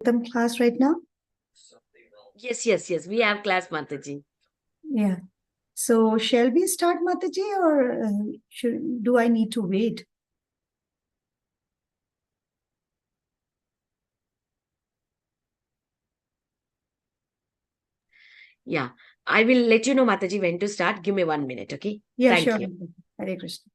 Bhagavatam class right now? Yes. We have class, Mataji. Yeah. So shall we start, Mataji, or do I need to wait? Yeah. I will let you know, Mataji, when to start. Give me 1 minute, okay? Yeah, Thank sure. you. Hare Krishna.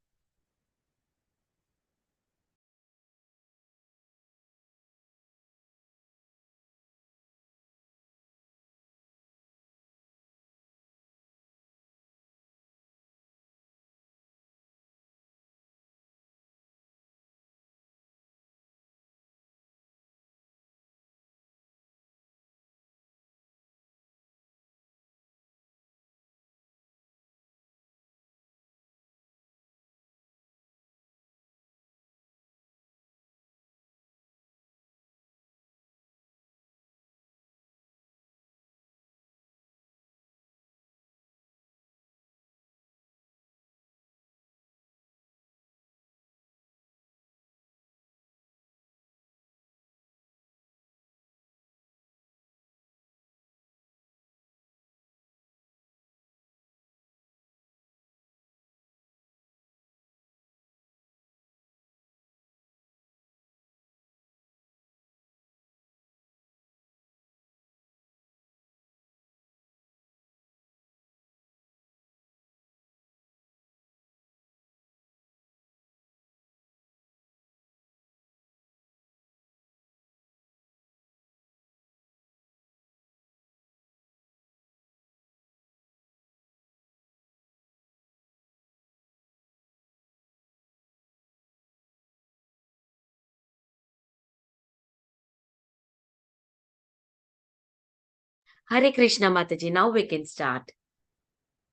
Hare Krishna, Mataji. Now we can start.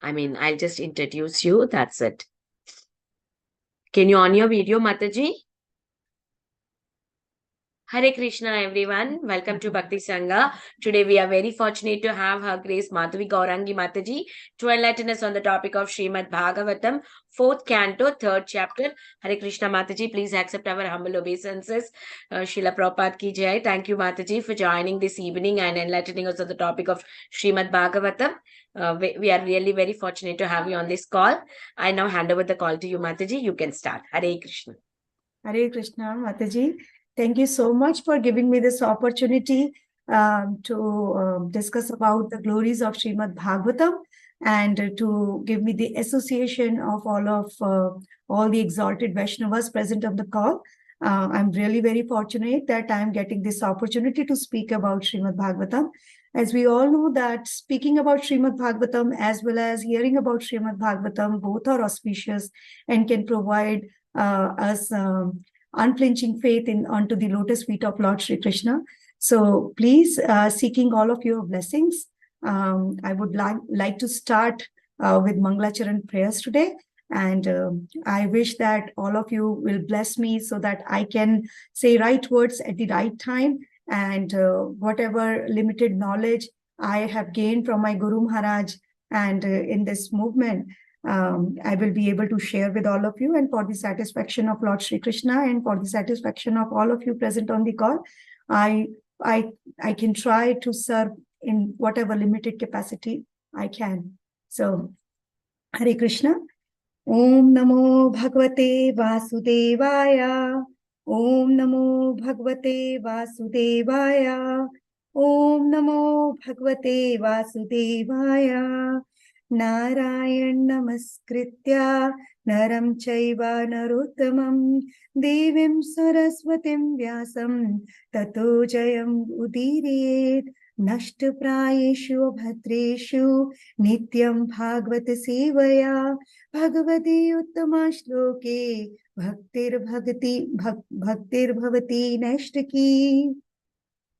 I'll just introduce you. That's it. Can you on your video, Mataji? Hare Krishna, everyone. Welcome to Bhakti Sangha. Today we are very fortunate to have Her Grace Madhavi Gaurangi Mataji to enlighten us on the topic of Srimad Bhagavatam, 4th canto, 3rd chapter. Hare Krishna, Mataji. Please accept our humble obeisances. Srila Prabhupada ki jai. Thank you, Mataji, for joining this evening and enlightening us on the topic of Srimad Bhagavatam. We are really very fortunate to have you on this call. I now hand over the call to you, Mataji. You can start. Hare Krishna. Hare Krishna, Mataji. Thank you so much for giving me this opportunity to discuss about the glories of Srimad Bhagavatam and to give me the association of all the exalted Vaishnavas present on the call. I'm really very fortunate that I'm getting this opportunity to speak about Srimad Bhagavatam. As we all know that speaking about Srimad Bhagavatam as well as hearing about Srimad Bhagavatam, both are auspicious and can provide us unflinching faith onto the lotus feet of Lord Shri Krishna. So please, seeking all of your blessings, I would like to start with Mangalacharan prayers today. And I wish that all of you will bless me so that I can say right words at the right time. And whatever limited knowledge I have gained from my Guru Maharaj and in this movement, I will be able to share with all of you, and for the satisfaction of Lord Shri Krishna and for the satisfaction of all of you present on the call, I can try to serve in whatever limited capacity I can. So, Hare Krishna. Om Namo Bhagavate Vasudevaya. Om Namo Bhagavate Vasudevaya. Om Namo Bhagavate Vasudevaya. Narayan Namaskritya Naram Chaiva Narottamam Devim Saraswatim Vyasam Tato Jayam Udiriyet Nashtaprayeshu Bhadreshu Nityam Bhagavata Sevaya Bhagavati Uttama Shloke Bhaktir Bhavati Nashtaki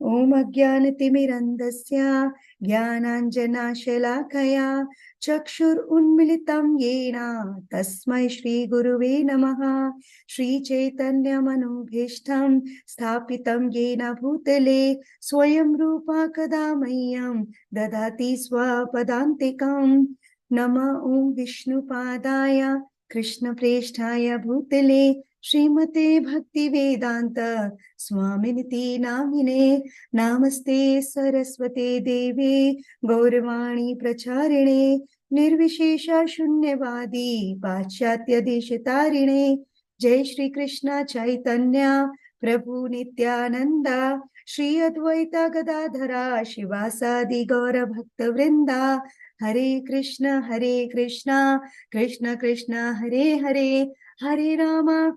Om Ajnanatirmirandasya Jnananjana Shalakaya Chakshur Unmilitam Yena Tasmai Shri Guruve Namaha Shri Chaitanya Manobhishtam Sthapitam Yena Bhutale Swayam Rupa Kadamayam Dadati Swapadantikam Nama Om Vishnu Padaya Krishna Presthaya Bhutale Srimate Bhakti Vedanta Swaminiti Namine Namaste Saraswate Deve Gauravani Pracharine Nirvishesha Shunyavadi Pachatya Deshitarine Jai Shri Krishna Chaitanya Prabhu Nityananda Shri Advaita Gadadhara Shivasadi Gaura Bhakta Vrinda Hare Krishna Krishna Krishna Hare Hare Hare Rama,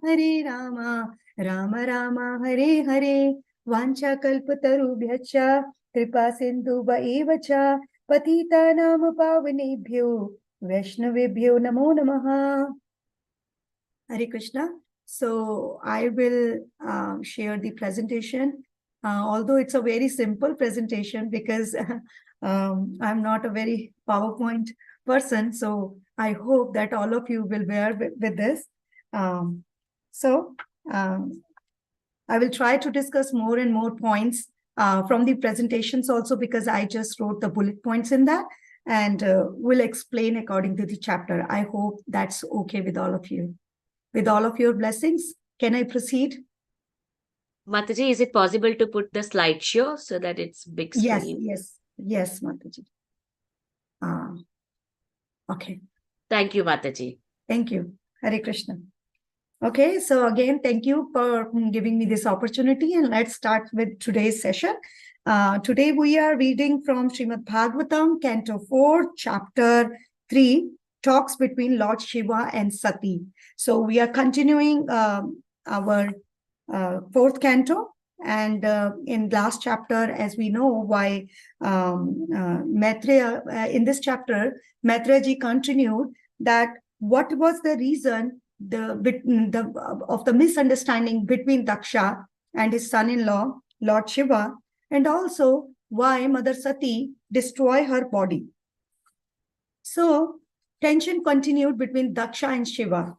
Rama Rama, Hare Hare, Vancha kalpatarubhyacha, Kripa sindhuva evacha, Patita nama pavanebhyo, Vaishnavebhyo namo namaha. Hare Krishna. So I will share the presentation, although it's a very simple presentation because I'm not a very PowerPoint person. So I hope that all of you will bear with this. So I will try to discuss more and more points from the presentations also, because I just wrote the bullet points in that, and will explain according to the chapter. I hope that's okay with all of you. With all of your blessings, can I proceed? Mataji, is it possible to put the slideshow so that it's big screen? Yes, Mataji. Okay. Thank you, Mataji. Thank you. Hare Krishna. Okay, so again, thank you for giving me this opportunity, and let's start with today's session. Today we are reading from Srimad Bhagavatam, Canto 4, Chapter 3, Talks between Lord Shiva and Sati. So we are continuing our fourth canto, and in last chapter, as we know, why Maitreya, in this chapter, Maitreya ji continued that what was the reason of the misunderstanding between Daksha and his son-in-law, Lord Shiva, and also why Mother Sati destroyed her body. So tension continued between Daksha and Shiva.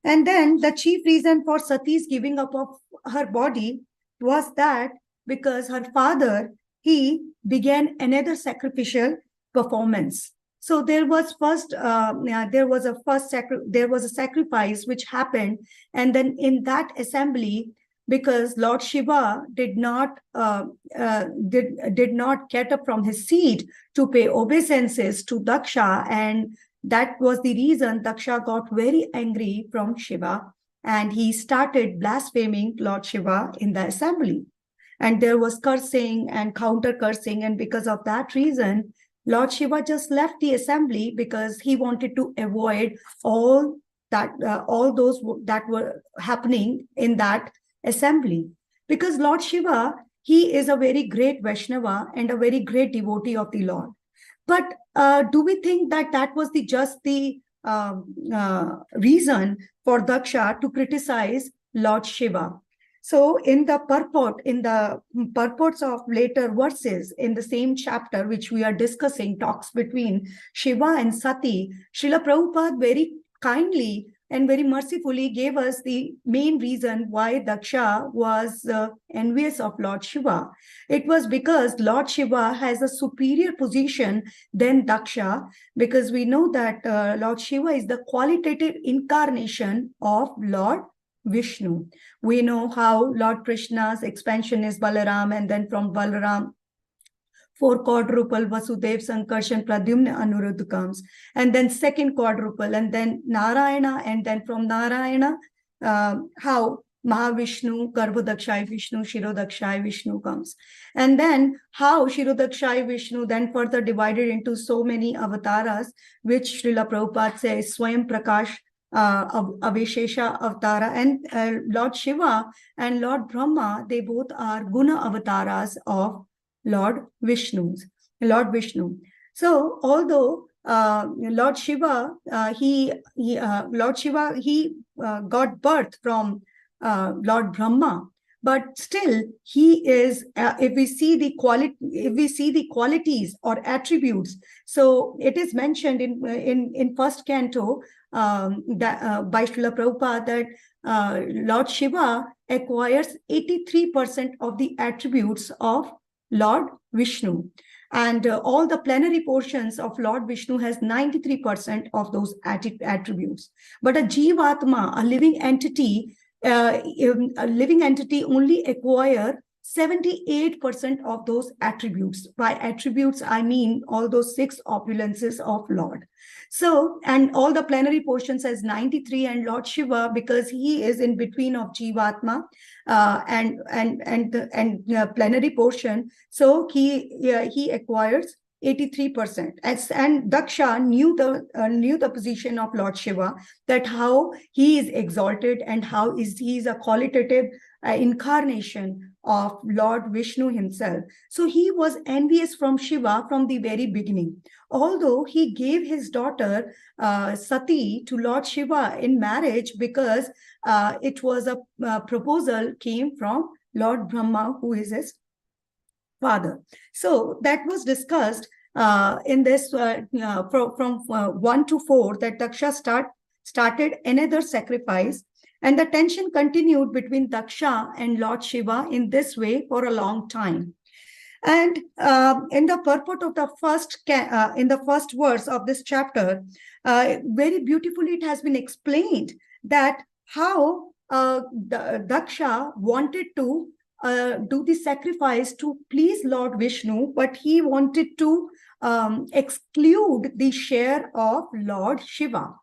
And then the chief reason for Sati's giving up of her body was that because her father, he began another sacrificial performance. So there was a sacrifice which happened, and then in that assembly, because Lord Shiva did not get up from his seat to pay obeisances to Daksha, and that was the reason Daksha got very angry from Shiva, and he started blaspheming Lord Shiva in the assembly. And there was cursing and counter cursing, and because of that reason, Lord Shiva just left the assembly because he wanted to avoid all those that were happening in that assembly. Because Lord Shiva, he is a very great Vaishnava and a very great devotee of the Lord. But do we think that that was just the reason for Daksha to criticize Lord Shiva? So in the purports of later verses in the same chapter, which we are discussing, talks between Shiva and Sati, Srila Prabhupada very kindly and very mercifully gave us the main reason why Daksha was envious of Lord Shiva. It was because Lord Shiva has a superior position than Daksha, because we know that Lord Shiva is the qualitative incarnation of Lord Vishnu. We know how Lord Krishna's expansion is Balaram, and then from Balaram, 4 quadruple Vasudev, Sankarshan, Pradyumna, Anuruddha comes, and then second quadruple, and then Narayana, and then from Narayana, how Mahavishnu, Garbhodakshai Vishnu, Shirodakshai Vishnu comes, and then how Shirodakshai Vishnu then further divided into so many avatars, which Srila Prabhupada says Swayam Prakash Aveshesha Avatara, and Lord Shiva and Lord Brahma, they both are Guna avatars of Lord Vishnu. So although Lord Shiva, he got birth from Lord Brahma, but still he is, if we see the qualities or attributes, so it is mentioned in first canto by Srila Prabhupada that Lord Shiva acquires 83% of the attributes of Lord Vishnu, and all the plenary portions of Lord Vishnu has 93% of those attributes. But a Jivatma, a living entity, a living entity only acquire 78% of those attributes. By attributes, I mean all those 6 opulences of Lord. So, and all the plenary portions as 93, and Lord Shiva, because he is in between of Jivatma and plenary portion, so he acquires 83%. And Daksha knew the position of Lord Shiva, that how he is exalted and how he is a qualitative incarnation of Lord Vishnu himself. So he was envious from Shiva from the very beginning. Although he gave his daughter Sati to Lord Shiva in marriage, because it was a proposal came from Lord Brahma, who is his father. So that was discussed in this from 1 to 4, that Daksha started another sacrifice, and the tension continued between Daksha and Lord Shiva in this way for a long time. And in the purport of the in the first verse of this chapter, very beautifully it has been explained that how Daksha wanted to do the sacrifice to please Lord Vishnu, but he wanted to exclude the share of Lord Shiva.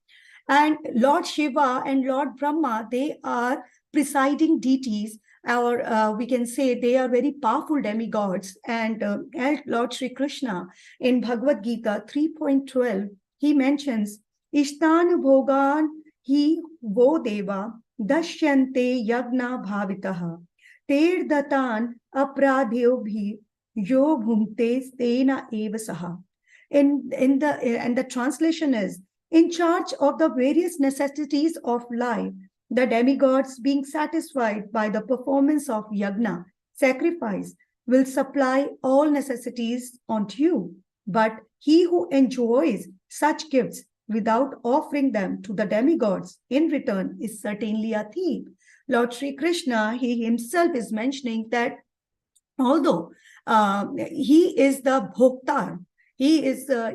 And Lord Shiva and Lord Brahma, they are presiding deities, or we can say they are very powerful demigods. And Lord Sri Krishna in Bhagavad Gita 3.12, he mentions, Ishtan bhogan hi vo deva dashyante yagna bhavitaha ter datan apradhyo bhi yo bhumte stena eva saha. And the translation is, in charge of the various necessities of life, the demigods, being satisfied by the performance of yagna, sacrifice, will supply all necessities unto you. But he who enjoys such gifts without offering them to the demigods in return is certainly a thief. Lord Sri Krishna, he himself is mentioning that although he is the bhoktar, he is the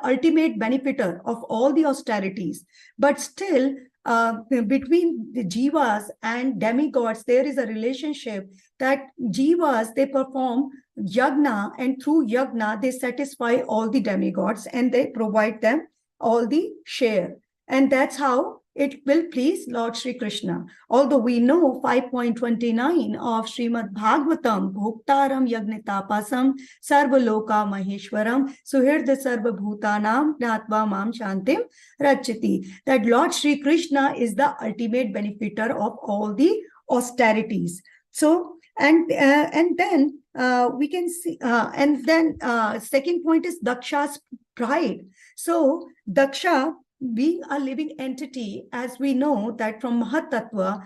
ultimate benefiter of all the austerities, but still between the jivas and demigods there is a relationship, that jivas, they perform yagna, and through yagna they satisfy all the demigods and they provide them all the share, and that's how it will please Lord Sri Krishna. Although we know 5.29 of Srimad Bhagavatam, Bhoktaram Yagnitapasam Sarvaloka Maheshwaram Suhirda Sarva Bhutanam Gnatva Mam Shantim Rachiti, that Lord Sri Krishna is the ultimate benefiter of all the austerities. So, and then we can see, and then second point is Daksha's pride. So Daksha, being a living entity, as we know that from Mahatattva,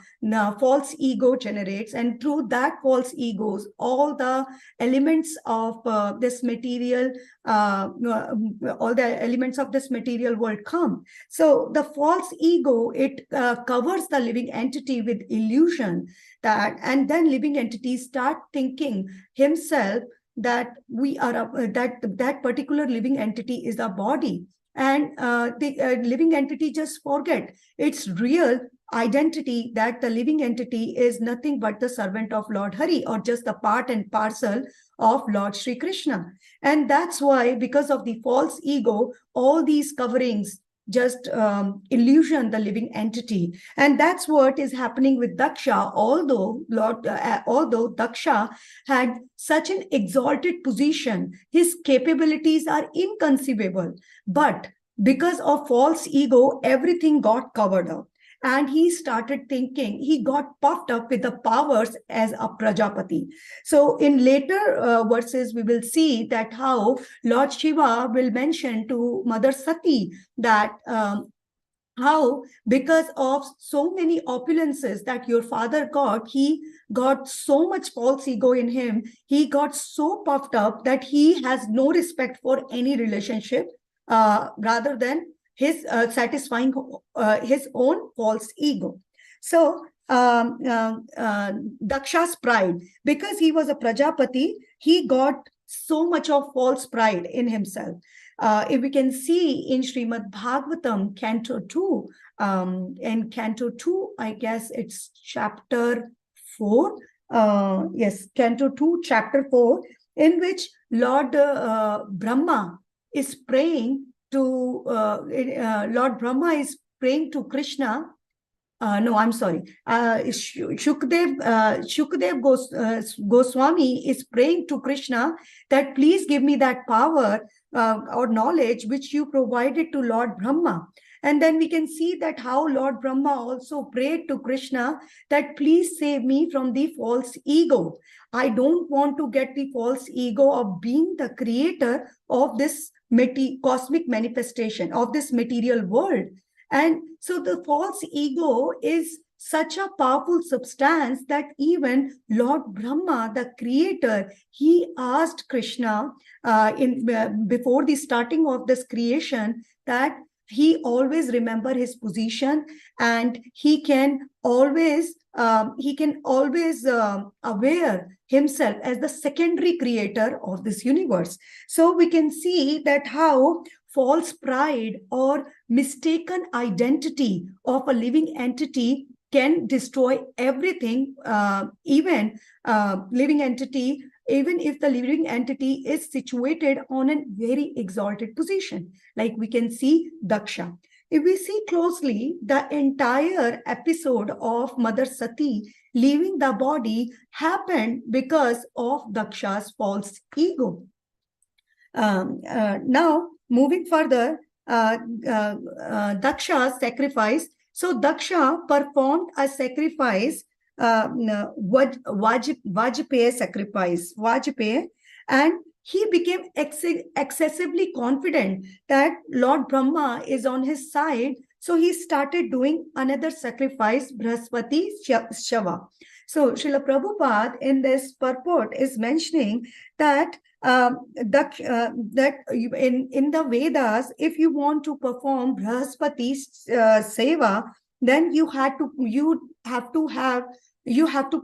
false ego generates, and through that false egos, all the elements of this material, all the elements of this material world come. So the false ego, it covers the living entity with illusion, that, and then living entities start thinking himself that we are that particular living entity is a body. And the living entity just forget its real identity, that the living entity is nothing but the servant of Lord Hari, or just the part and parcel of Lord Sri Krishna. And that's why, because of the false ego, all these coverings just illusion the living entity. And that's what is happening with Daksha. Although Daksha had such an exalted position, his capabilities are inconceivable, but because of false ego, everything got covered up. And he started thinking, he got puffed up with the powers as a Prajapati. So in later verses, we will see that how Lord Shiva will mention to Mother Sati that how, because of so many opulences that your father got, he got so much false ego in him, he got so puffed up that he has no respect for any relationship rather than his satisfying his own false ego. So Daksha's pride, because he was a Prajapati, he got so much of false pride in himself. If we can see in Srimad Bhagavatam, Canto 2, in Canto 2, I guess it's chapter 4. Yes, Canto 2, chapter 4, in which Lord Brahma is praying to, Lord Brahma is praying to Krishna. No, I'm sorry. Shukdev Goswami is praying to Krishna that please give me that power or knowledge which you provided to Lord Brahma. And then we can see that how Lord Brahma also prayed to Krishna that please save me from the false ego. I don't want to get the false ego of being the creator of this cosmic manifestation of this material world. And so the false ego is such a powerful substance that even Lord Brahma, the creator, he asked Krishna before the starting of this creation that he always remember his position and he can always aware himself as the secondary creator of this universe. So we can see that how false pride or mistaken identity of a living entity can destroy everything, even if the living entity is situated on a very exalted position. Like we can see Daksha. If we see closely, the entire episode of Mother Sati leaving the body happened because of Daksha's false ego. Now, moving further, Daksha's sacrifice. So Daksha performed a sacrifice, Vajpayee sacrifice, and he became excessively confident that Lord Brahma is on his side. So he started doing another sacrifice, Brihaspati Shava. So Srila Prabhupada in this purport is mentioning that that in the Vedas, if you want to perform Brihaspati Seva, then you have to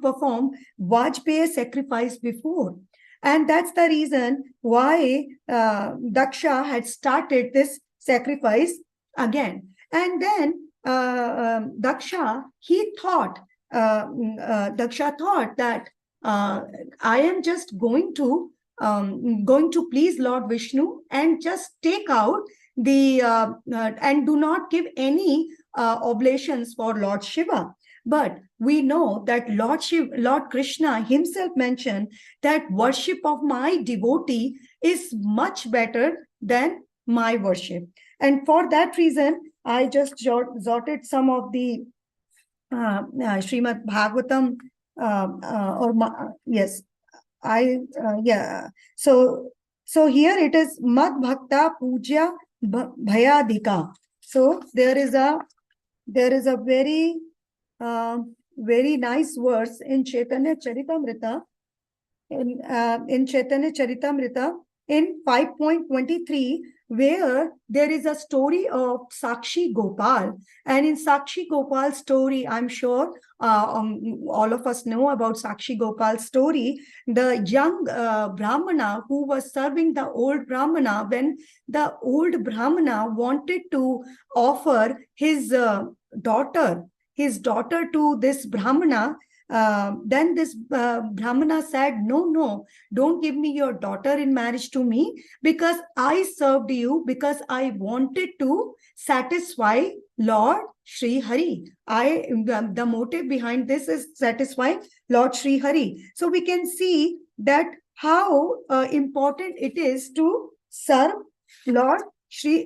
perform Vajpayee sacrifice before. And that's the reason why Daksha had started this sacrifice again. And then Daksha thought that I am just going to please Lord Vishnu and just take out the and do not give any oblations for Lord Shiva. But we know that Lord Krishna himself mentioned that worship of my devotee is much better than my worship. And for that reason, I just jotted some of the Srimad Bhagavatam, yes. So here it is Mad Bhakta Puja Bhayadika. So there is a very very nice verse in Chaitanya Charitamrita, in Chaitanya Charitamrita in 5.23, where there is a story of Sakshi Gopal. And in Sakshi Gopal's story, I'm sure all of us know about Sakshi Gopal's story. The young Brahmana who was serving the old Brahmana, when the old Brahmana wanted to offer his daughter to this Brahmana, then this Brahmana said, no, don't give me your daughter in marriage to me, because I served you because I wanted to satisfy Lord Sri Hari. The motive behind this is satisfying Lord Sri Hari. So we can see that how important it is to serve Lord Sri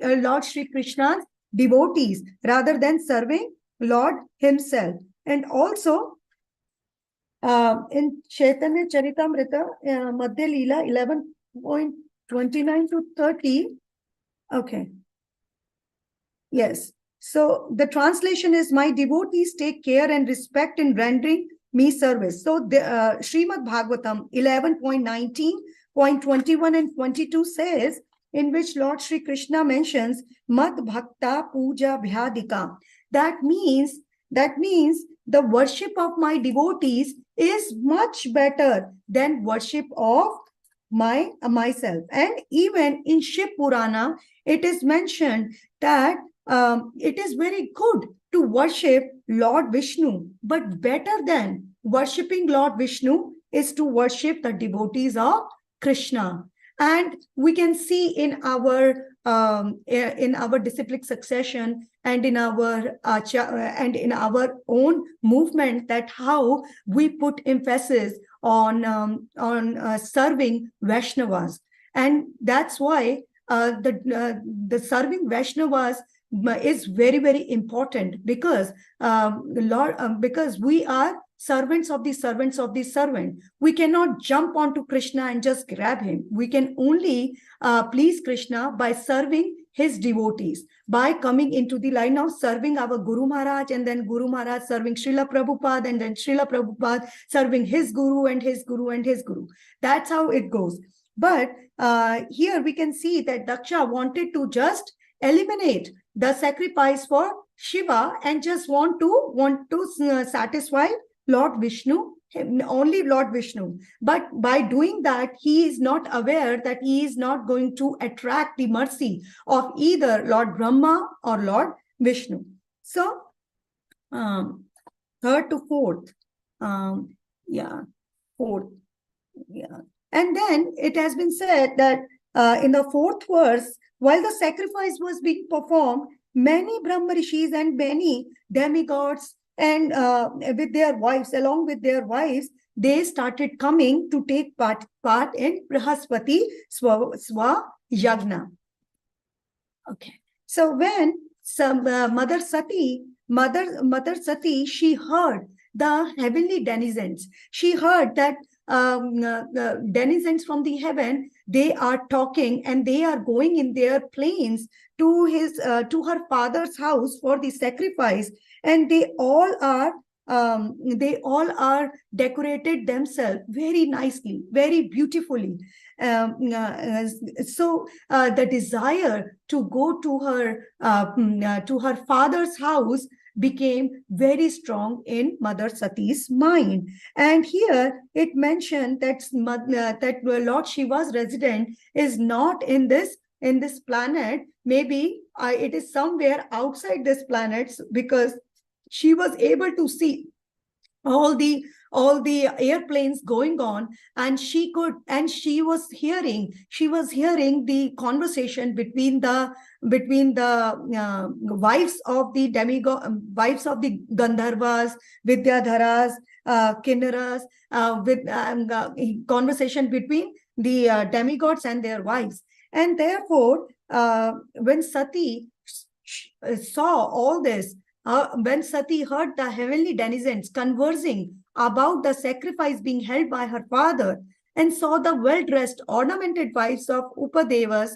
Krishna's devotees rather than serving Lord himself. And also in Chaitanya Charitamrita, Madhya Leela 11.29 to 30. Okay. Yes. So the translation is, my devotees take care and respect in rendering me service. So the Srimad Bhagavatam 11.19.21 and 22 says, in which Lord Sri Krishna mentions Mad Bhakta Puja Bhyadika. That means the worship of my devotees is much better than worship of myself. And even in Shiv Purana, it is mentioned that it is very good to worship Lord Vishnu, but better than worshipping Lord Vishnu is to worship the devotees of Krishna. And we can see in our disciplic succession and in our own movement that how we put emphasis on serving Vaishnavas, and that's why the serving Vaishnavas is very, very important, because because we are servants of the servants of the servant. We cannot jump onto Krishna and just grab him. We can only please Krishna by serving his devotees, by coming into the line of serving our Guru Maharaj, and then Guru Maharaj serving Srila Prabhupada, and then Srila Prabhupada serving his Guru and his Guru and his Guru. That's how it goes. But here we can see that Daksha wanted to just eliminate the sacrifice for Shiva and just want to satisfy Lord Vishnu, only Lord Vishnu. But by doing that, he is not aware that he is not going to attract the mercy of either Lord Brahma or Lord Vishnu. So, third to fourth. Fourth. Yeah. And then it has been said that in the fourth verse, while the sacrifice was being performed, many Brahma Rishis and many demigods and with their wives, along with their wives, they started coming to take part in Brihaspati Swa Yagna. Okay. So when some Mother Sati, she heard the heavenly denizens. She heard that the denizens from the heaven, they are talking and they are going in their planes to her father's house for the sacrifice, and they all are decorated themselves very nicely, very beautifully. So the desire to go to her father's house became very strong in Mother Sati's mind. And here it mentioned that Lord Shiva's residence is not in this planet. Maybe it is somewhere outside this planet, because she was able to see all the airplanes going on, and she was hearing the conversation between the wives of the wives of the Gandharvas, Vidyadharas, Kinnaras, with conversation between the demigods and their wives. And therefore, when Sati saw all this, when Sati heard the heavenly denizens conversing about the sacrifice being held by her father, and saw the well-dressed, ornamented wives of Upadevas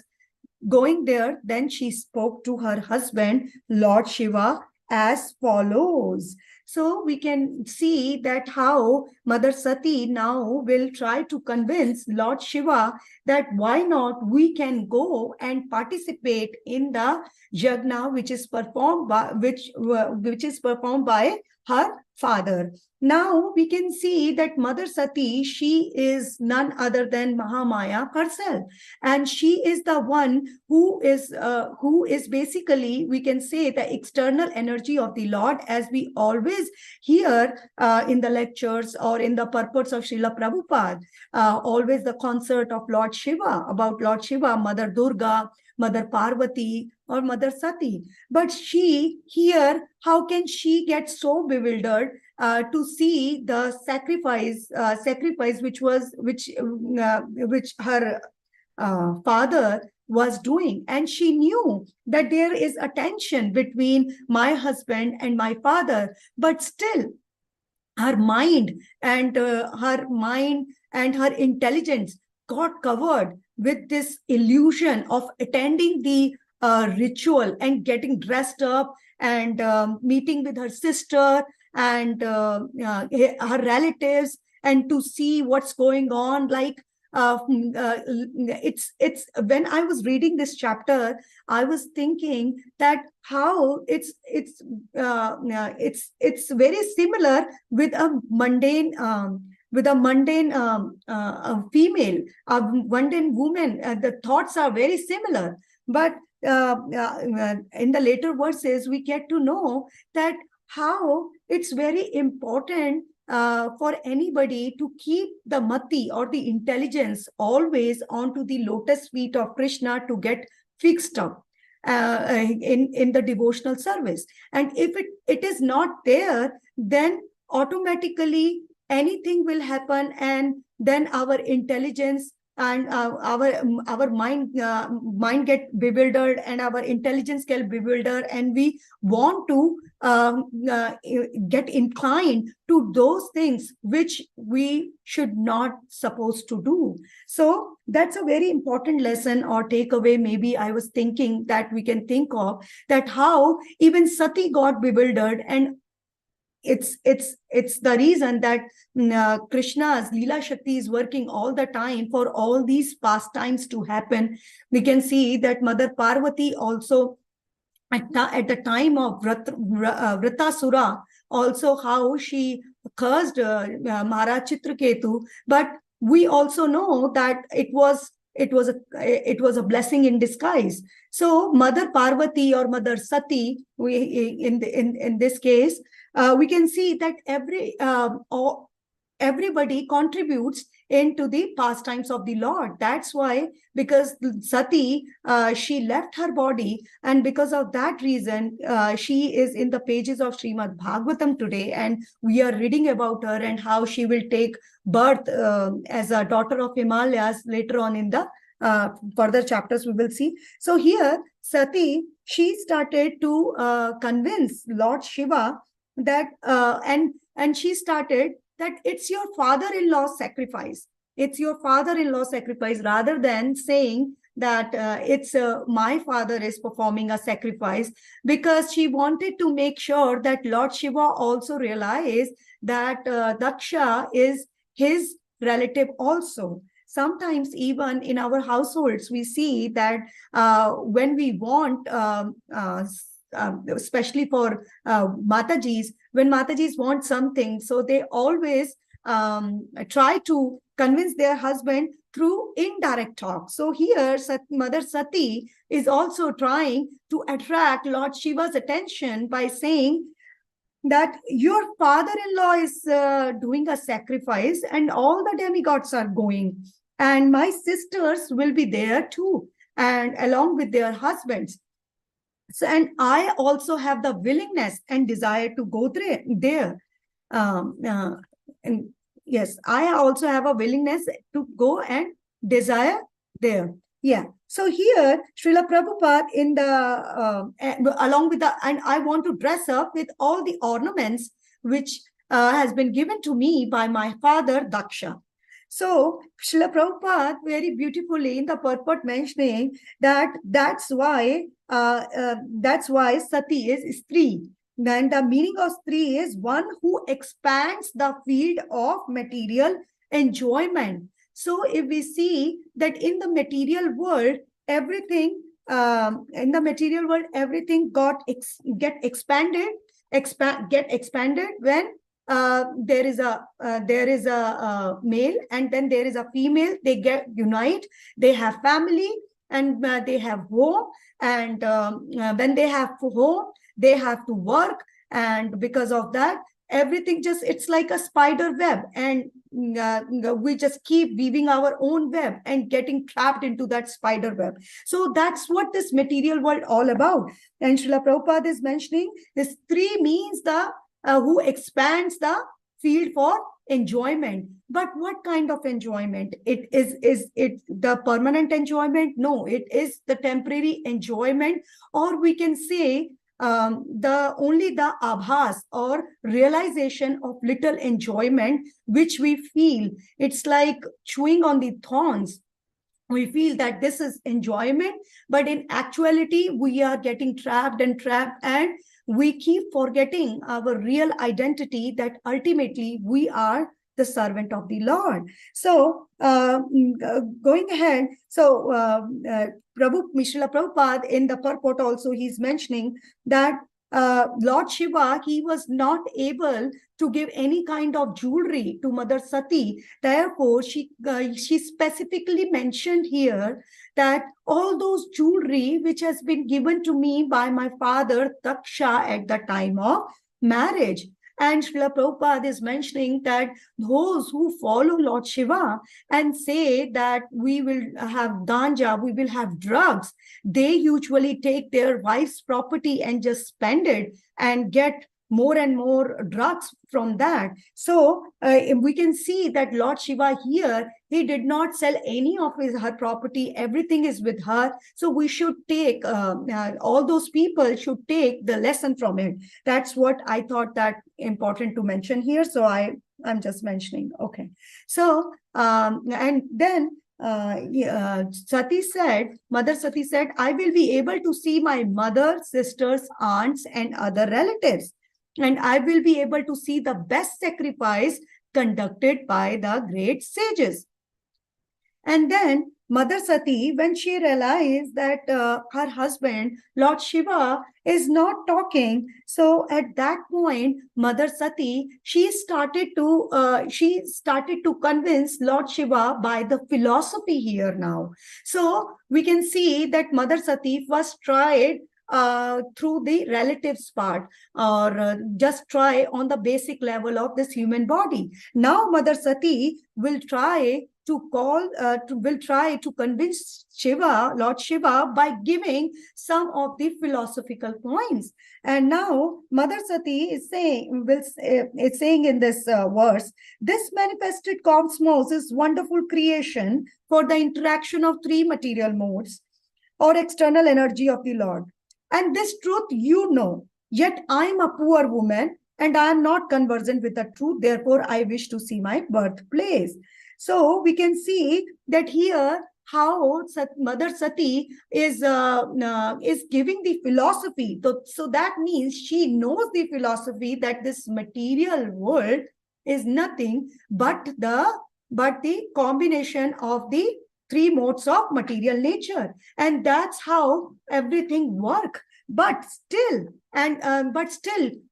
going there, then she spoke to her husband, Lord Shiva, as follows. So we can see that how Mother Sati now will try to convince Lord Shiva that why not we can go and participate in the yagna which is performed by her father. Now we can see that Mother Sati, she is none other than Mahamaya herself, and she is the one who is basically, we can say, the external energy of the Lord, as we always hear in the lectures or in the purports of Srila Prabhupada, always the concert of Lord Shiva, about Lord Shiva, Mother Durga, Mother Parvati, or Mother Sati. But she here, how can she get so bewildered to see the sacrifice which her father was doing? And she knew that there is a tension between my husband and my father, but still her mind and her intelligence got covered with this illusion of attending the ritual and getting dressed up and meeting with her sister and her relatives, and to see what's going on. Like it's when I was reading this chapter, I was thinking that how it's very similar with a mundane with a mundane female, a mundane woman. The thoughts are very similar. But in the later verses, we get to know that how it's very important for anybody to keep the mati or the intelligence always onto the lotus feet of Krishna to get fixed up in the devotional service. And if it is not there, then automatically anything will happen, and then our intelligence and our mind get bewildered, and our intelligence get bewildered, and we want to get inclined to those things which we should not supposed to do. So that's a very important lesson or takeaway. Maybe I was thinking that we can think of that how even Sati got bewildered, and it's the reason that Krishna's Leela Shakti is working all the time for all these pastimes to happen. We can see that Mother Parvati also at the time of Vritasura, also how she cursed Maharaj Chitraketu, but we also know that it was a blessing in disguise. So Mother Parvati or Mother Sati, in this case, we can see that everybody contributes into the pastimes of the Lord. That's why, because Sati, she left her body, and because of that reason, she is in the pages of Srimad Bhagavatam today, and we are reading about her and how she will take birth as a daughter of Himalayas later on in the further chapters we will see. So here, Sati, she started to convince Lord Shiva that, and she started that it's your father-in-law's sacrifice. It's your father-in-law's sacrifice, rather than saying that it's my father is performing a sacrifice, because she wanted to make sure that Lord Shiva also realized that Daksha is his relative also. Sometimes even in our households, we see that when we want, especially for Matajis, when Matajis want something, so they always try to convince their husband through indirect talk. So here, Mother Sati is also trying to attract Lord Shiva's attention by saying that your father-in-law is doing a sacrifice, and all the demigods are going, and my sisters will be there too, and along with their husbands. So, and I also have the willingness and desire to go there. And yes, I also have a willingness to go and desire there. Yeah. So here, Srila Prabhupada in the along with the, and I want to dress up with all the ornaments which has been given to me by my father Daksha. So Srila Prabhupada very beautifully in the purport mentioning that that's why Sati is Stri. Then the meaning of Stri is one who expands the field of material enjoyment. So if we see that in the material world, everything everything get expanded when there is a male, and then there is a female. They get unite, they have family, and they have home, and when they have home, they have to work, and because of that, everything just, it's like a spider web, and we just keep weaving our own web and getting trapped into that spider web. So that's what this material world all about. And Srila Prabhupada is mentioning this three means the who expands the field for enjoyment. But what kind of enjoyment? It is it the permanent enjoyment? No, it is the temporary enjoyment, or we can say only the abhas or realization of little enjoyment which we feel. It's like chewing on the thorns. We feel that this is enjoyment, but in actuality, we are getting trapped, and we keep forgetting our real identity, that ultimately we are the servant of the Lord. So going ahead, so Srila Prabhupada in the purport also, he's mentioning that Lord Shiva, he was not able to give any kind of jewelry to Mother Sati. Therefore, she specifically mentioned here that all those jewelry which has been given to me by my father Taksha at the time of marriage. And Srila Prabhupada is mentioning that those who follow Lord Shiva and say that we will have ganja, we will have drugs, they usually take their wife's property and just spend it and get more and more drugs from that. So we can see that Lord Shiva here, he did not sell any of her property. Everything is with her. So we should take, all those people should take the lesson from it. That's what I thought that important to mention here. So I'm just mentioning. Okay. So, and then Sati said, Mother Sati said, I will be able to see my mother, sisters, aunts, and other relatives. And I will be able to see the best sacrifice conducted by the great sages. And then Mother Sati, when she realized that her husband, Lord Shiva, is not talking, so at that point, Mother Sati, she started to convince Lord Shiva by the philosophy here now. So we can see that Mother Sati first tried through the relatives part, or just try on the basic level of this human body. Now Mother Sati will try to convince Shiva, Lord Shiva, by giving some of the philosophical points. And now Mother Sati is saying in this verse, this manifested cosmos is wonderful creation for the interaction of three material modes or external energy of the Lord. And this truth you know, yet I am a poor woman and I am not conversant with the truth. Therefore, I wish to see my birthplace. So we can see that here how Mother Sati is giving the philosophy. So that means she knows the philosophy that this material world is nothing but the combination of the three modes of material nature, and that's how everything works. But still,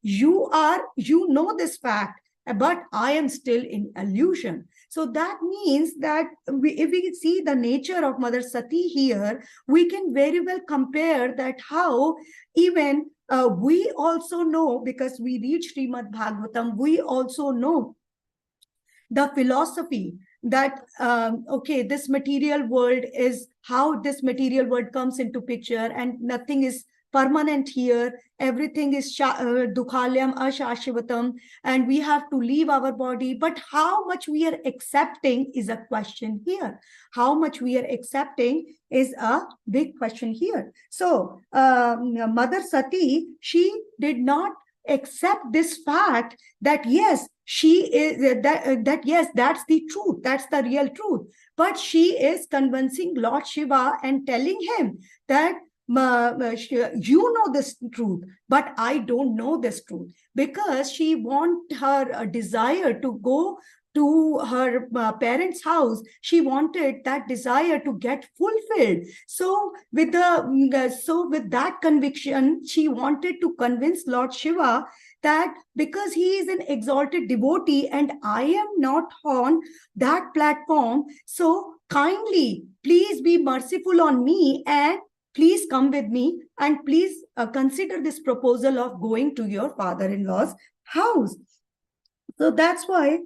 you know this fact, but I am still in illusion. So that means that if we see the nature of Mother Sati here, we can very well compare that how even we also know, because we read Srimad Bhagavatam, we also know the philosophy that okay, this material world is how this material world comes into picture, and nothing is permanent here. Everything is dukhalyam ashashvatam, and we have to leave our body. But how much we are accepting is a question here. How much we are accepting is a big question here. So Mother Sati, she did not accept this fact that yes, she is that yes, that's the truth, that's the real truth. But she is convincing Lord Shiva and telling him that you know this truth, but I don't know this truth, because she want her desire to go to her parents' house. She wanted that desire to get fulfilled. So with that conviction, she wanted to convince Lord Shiva that because he is an exalted devotee and I am not on that platform, so kindly please be merciful on me and please come with me, and please consider this proposal of going to your father-in-law's house. So that's why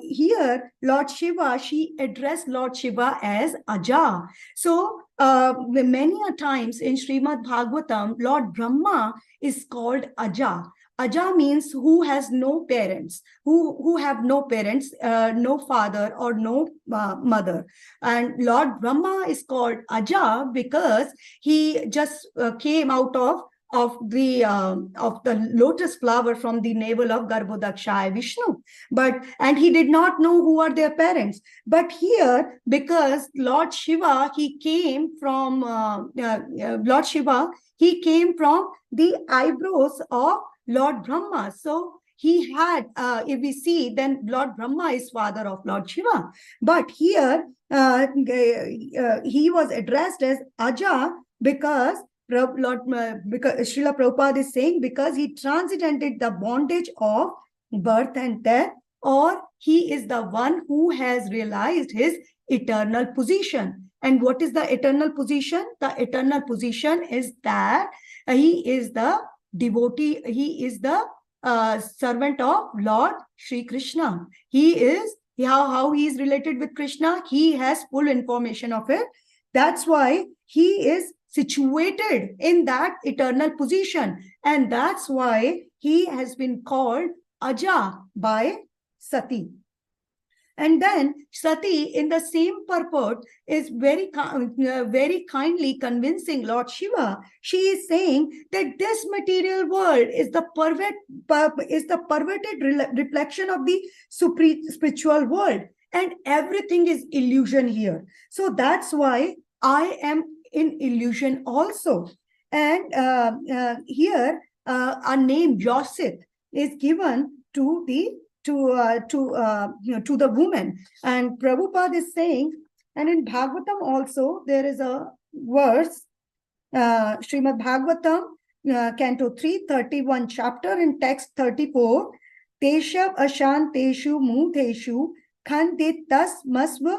here Lord Shiva, she addressed Lord Shiva as Aja. So many a times in Srimad Bhagavatam, Lord Brahma is called Aja. Aja means who has no parents, who have no parents, no father or no mother. And Lord Brahma is called Aja because he just came out of the lotus flower from the navel of Garbhodakshaya Vishnu, and he did not know who are their parents. But here, because Lord Shiva, he came from the eyebrows of Lord Brahma. So he had, if we see, then Lord Brahma is father of Lord Shiva. But here, he was addressed as Aja because because Srila Prabhupada is saying, because he transcended the bondage of birth and death, or he is the one who has realized his eternal position. And what is the eternal position? The eternal position is that he is the devotee, he is the servant of Lord Sri Krishna. He is, how he is related with Krishna, he has full information of it. That's why he is situated in that eternal position. And that's why he has been called Aja by Sati. And then Sati, in the same purport, is very kindly convincing Lord Shiva. She is saying that this material world is the perverted reflection of the spiritual world, and everything is illusion here. So that's why I am in illusion also. And here a name Yosit is given to the to the woman. And Prabhupada is saying, and in Bhagavatam also there is a verse, Srimad Bhagavatam, Canto 3, 31 chapter, in text 34, Teshav Ashanteshu Muteshu Khanditas Masva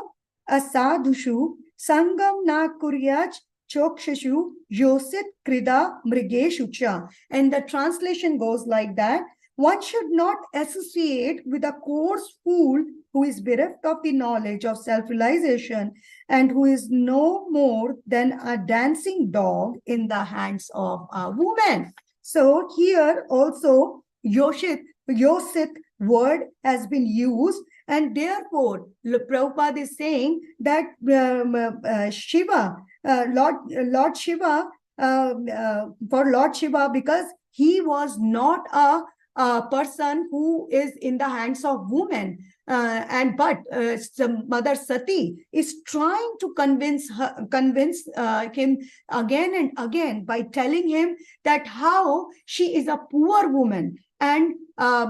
Asadhushu Sangam Na Kuryaj Chokshashu Yosit Krida Mrigeshu Cha. And the translation goes like that: one should not associate with a coarse fool who is bereft of the knowledge of self-realization and who is no more than a dancing dog in the hands of a woman. So here also Yosit word has been used, and therefore Prabhupada is saying that Shiva, Lord Shiva, for Lord Shiva, because he was not a person who is in the hands of women, but Mother Sati is trying to convince him again and again by telling him that how she is a poor woman, and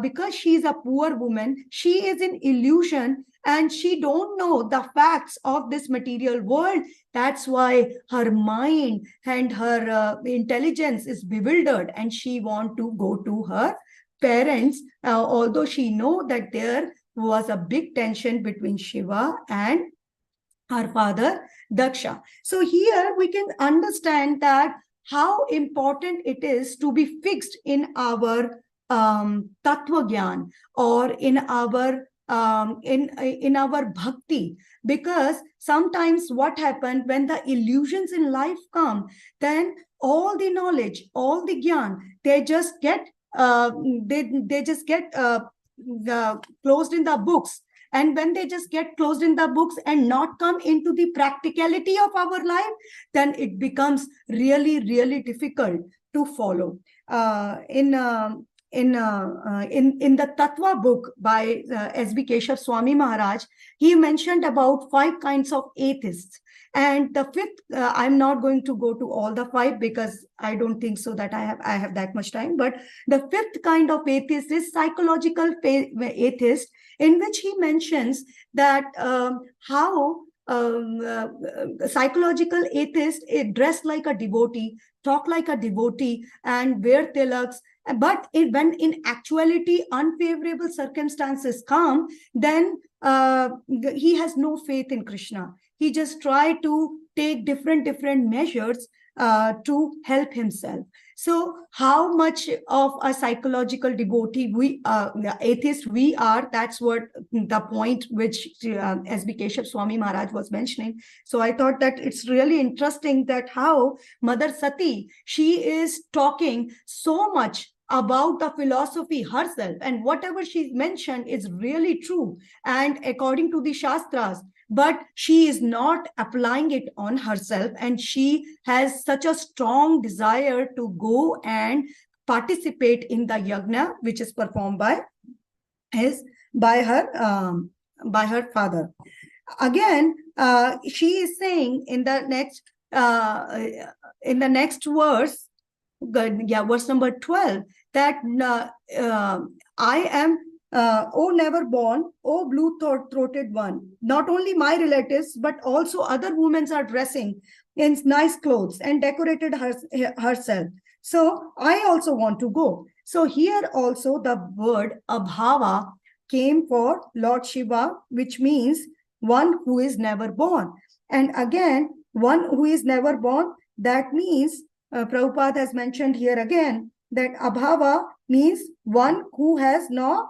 because she is a poor woman, she is in illusion and she don't know the facts of this material world. That's why her mind and her intelligence is bewildered, and she want to go to her parents, although she know that there was a big tension between Shiva and her father Daksha. So here we can understand that how important it is to be fixed in our tattva gyan, or in our bhakti, because sometimes what happens when the illusions in life come, then all the knowledge, all the gyan, they just get closed in the books. And when they just get closed in the books and not come into the practicality of our life, then it becomes really, really difficult to follow. In the Tattva book by S.B. Keshav Swami Maharaj, he mentioned about 5 kinds of atheists. And the 5th, I'm not going to go to all the 5 because I don't think so that I have that much time. But the 5th kind of atheist is psychological atheist, in which he mentions that how psychological atheist dress like a devotee, talk like a devotee, and wear tilaks. But when in actuality unfavorable circumstances come, then he has no faith in Krishna. He just try to take different measures to help himself. So how much of a psychological devotee atheist we are, that's what the point which S.B. Keshav Swami Maharaj was mentioning. So I thought that it's really interesting that how Mother Sati, she is talking so much about the philosophy herself, and whatever she mentioned is really true and according to the Shastras, but she is not applying it on herself, and she has such a strong desire to go and participate in the yajna which is performed by her father. Again, she is saying in the next verse, verse number 12, that I am O never born, O blue-throated one. Not only my relatives, but also other women are dressing in nice clothes and decorated herself. So I also want to go. So here also the word abhava came for Lord Shiva, which means one who is never born. And again, one who is never born, that means, Prabhupada has mentioned here again, that abhava means one who has one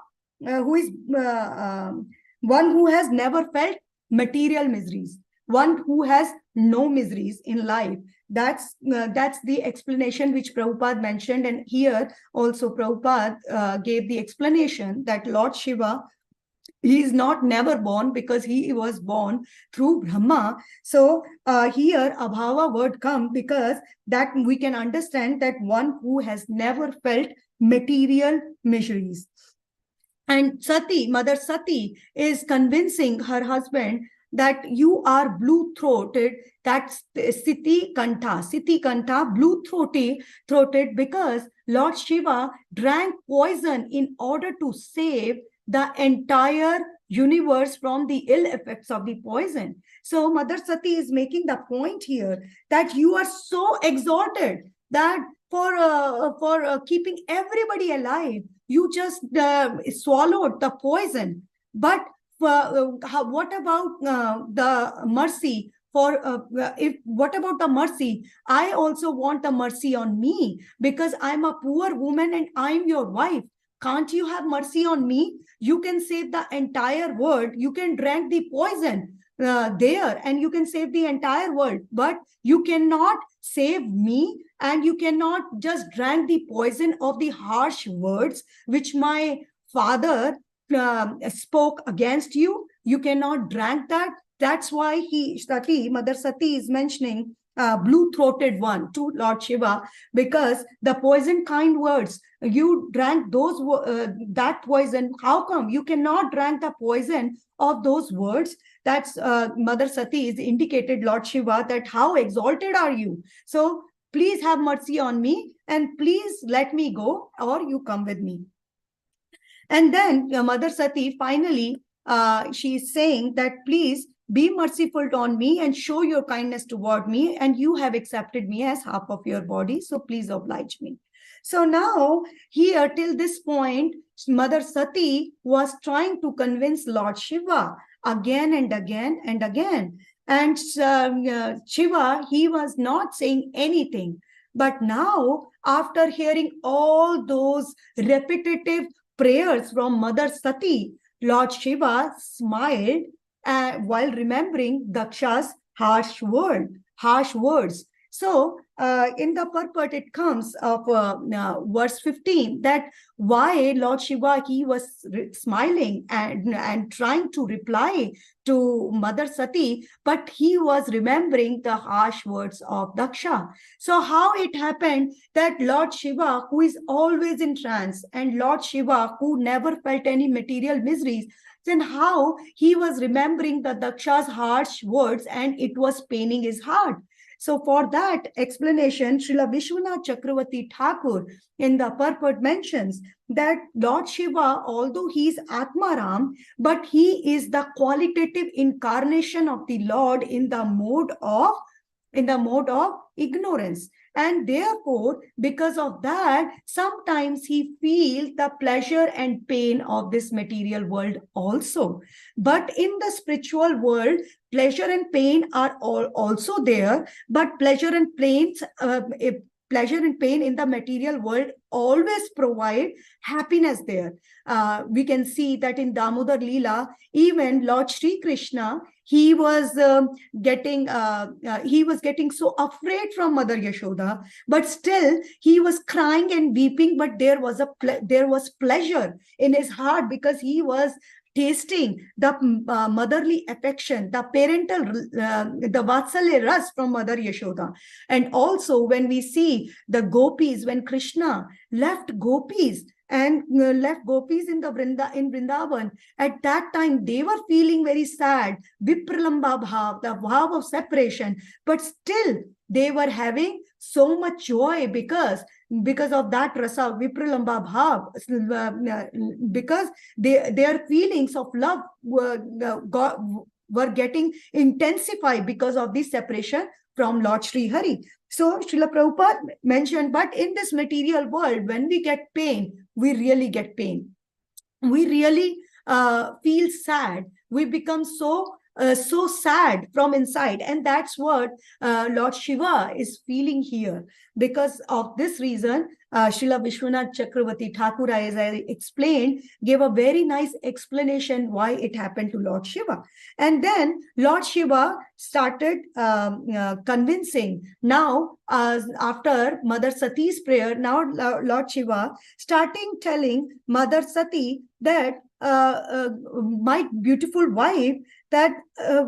who has never felt material miseries, one who has no miseries in life. That's the explanation which Prabhupada mentioned. And here also Prabhupada gave the explanation that Lord Shiva, he is not never born because he was born through Brahma. So here abhava word come because that we can understand that one who has never felt material miseries. And Sati, Mother Sati, is convincing her husband that you are blue-throated. That's Siti Kanta, blue-throated because Lord Shiva drank poison in order to save the entire universe from the ill effects of the poison. So Mother Sati is making the point here that you are so exalted that for keeping everybody alive, you just swallowed the poison. But what about the mercy? What about the mercy? I also want the mercy on me because I'm a poor woman and I'm your wife. Can't you have mercy on me? You can save the entire world. You can drink the poison there and you can save the entire world. But you cannot save me, and you cannot just drink the poison of the harsh words which my father spoke against you. You cannot drink that. That's why Mother Sati is mentioning blue-throated one to Lord Shiva, because the poison kind words, you drank those that poison. How come you cannot drink the poison of those words? That's Mother Sati is indicated Lord Shiva that how exalted are you? So please have mercy on me and please let me go, or you come with me. And then Mother Sati finally she is saying that please be merciful on me and show your kindness toward me, and you have accepted me as half of your body, so please oblige me. So now here till this point, Mother Sati was trying to convince Lord Shiva again and again and again. And Shiva, he was not saying anything. But now, after hearing all those repetitive prayers from Mother Sati, Lord Shiva smiled while remembering Daksha's harsh words. So in the purport, it comes of verse 15 that why Lord Shiva, he was smiling and trying to reply to Mother Sati, but he was remembering the harsh words of Daksha. So how it happened that Lord Shiva, who is always in trance, and Lord Shiva, who never felt any material miseries, then how he was remembering the Daksha's harsh words and it was paining his heart. So for that explanation, Srila Vishwanath Chakravarti Thakur in the purport mentions that Lord Shiva, although he is Atmaram, but he is the qualitative incarnation of the Lord in the mode of ignorance. And therefore, because of that, sometimes he feels the pleasure and pain of this material world also. But in the spiritual world, pleasure and pain are also there, but pleasure and pain in the material world always provide happiness there. We can see that in Damodar Leela, even Lord Sri Krishna, he was getting so afraid from Mother Yashoda, but still he was crying and weeping, but there was pleasure in his heart because he was tasting the motherly affection, the parental, the Vatsalya Ras from Mother Yashoda. And also when we see the gopis, when Krishna left gopis and left gopis in the Vrindavan. At that time, they were feeling very sad, vipralamba bhav, the bhav of separation, but still they were having so much joy because of that rasa vipralamba bhav, because their feelings of love were getting intensified because of this separation from Lord Sri Hari. So Srila Prabhupada mentioned, but in this material world, when we get pain, we really get pain. We really feel sad. We become so sad from inside. And that's what Lord Shiva is feeling here. Because of this reason, Srila Vishwanath Chakravarti Thakur, as I explained, gave a very nice explanation why it happened to Lord Shiva. And then Lord Shiva started convincing. Now, after Mother Sati's prayer, now Lord Shiva starting telling Mother Sati that my beautiful wife, that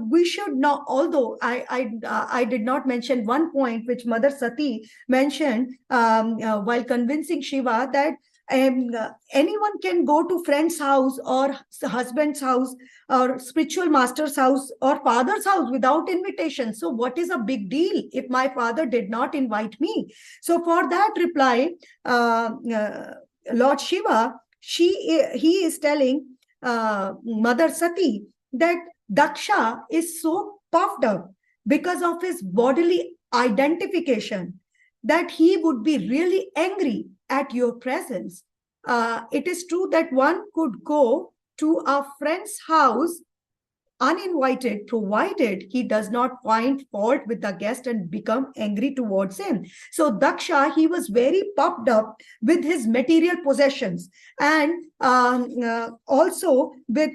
we should not, although I did not mention one point which Mother Sati mentioned while convincing Shiva, that anyone can go to friend's house or husband's house or spiritual master's house or father's house without invitation. So what is a big deal if my father did not invite me? So for that reply, Lord Shiva, he is telling Mother Sati that Daksha is so puffed up because of his bodily identification that he would be really angry at your presence. It is true that one could go to a friend's house uninvited, provided he does not find fault with the guest and become angry towards him. So Daksha, he was very puffed up with his material possessions, and also with